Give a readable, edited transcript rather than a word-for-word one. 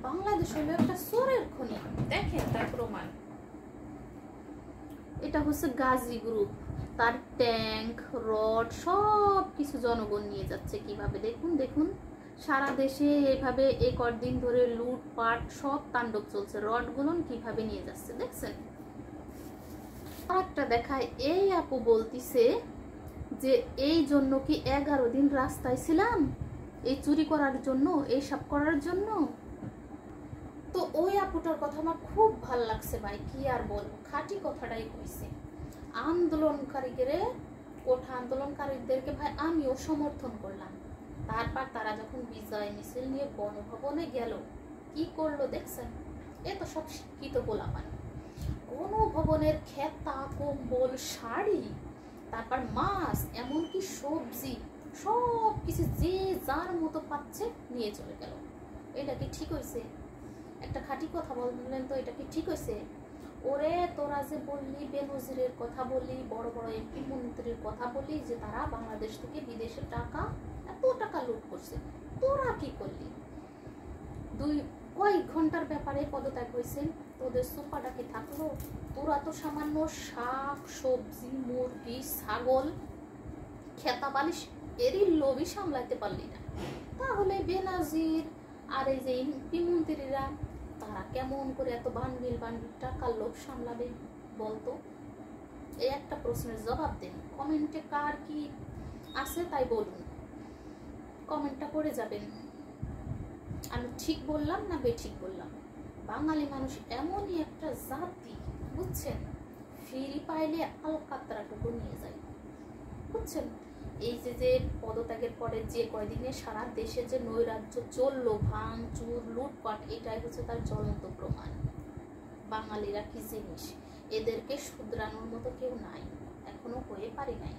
বাংলাদেশ হলো একটা চোরের খনি, দেখেন তার প্রমাণ। এটা হচ্ছে গাজী গ্রুপ, তার ট্যাঙ্ক রড সব কিছু জনগণ নিয়ে যাচ্ছে কিভাবে, দেখুন দেখুন। সারা দেশে এইভাবে এই কদিন ধরে লুটপাট সব তাণ্ডব চলছে, রডগুলো কিভাবে নিয়ে যাচ্ছে দেখছেন। আরেকটা দেখায়, এই আপু বলতিছে যে এই জন্য কি 11 দিন রাস্তায় ছিলাম, এই চুরি করার জন্য, এই সব করার জন্য। তো ওই আপুটার কথা আমার খুব ভাল লাগছে ভাই, কি আর বলবো, খাঁটি কথাটাই কইছে। আন্দোলনকারীদেরকে ভাই আমিও সমর্থন করলাম। তারপর তারা যখন বিজয় মিছিল নিয়ে গণভবনে গেল, কি করলো দেখছেন। এ তো সব শিক্ষিত পোলাপান। গণভবনের খেতা কম্বল শাড়ি, তারপর মাছ, এমনকি সবজি, সব কিছু যে যার মতো পাচ্ছে নিয়ে চলে গেল। এটা কি ঠিক হয়েছে? একটা খাঁটি কথা বললেন তো, এটা কি ঠিক হয়েছে? ওরে তোরা যে বললি, বেনজিরের কথা বললি, বড় বড় এমপি মন্ত্রীর কথা বললি যে তারা বাংলাদেশ থেকে বিদেশে এত টাকা লুট করছে, তোরা কি করলি? কয়েক ঘন্টার ব্যাপারে পদত্যাগ হয়েছে, তোদের সুপাটা কি থাকলো? তোরা তো সামান্য শাক সবজি মুরগি ছাগল খেতা বালিশ এরই লোভই সামলাতে পারলি না, তাহলে বেনাজির আর এই যে এমপি মন্ত্রীরা তারা কেমন করে এত বান্ডিল বান্ডিল টাকার লোভ সামলাবে বলতো? এই একটা প্রশ্নের জবাব দেন। কমেন্টে কার কি আছে তাই বলুন, কমেন্টটা করে যাবেন। আমি ঠিক বললাম না বেঠিক বললাম? বাঙালি মানুষ এমনই একটা জাতি, বুঝছেন, ফিরি পাইলে আলকাতরাটুকু নিয়ে যায়, বুঝছেন। এই যে পদত্যাগের পরে যে কয়দিনে সারা দেশে যে নৈরাজ্য চললো, ভাঙচুর লুটপাট, এটাই হচ্ছে তার জ্বলন্ত প্রমাণ। বাঙালিরা কি জিনিস, এদেরকে শুধরানোর মতো কেউ নাই, এখনো হয়ে পারি নাই।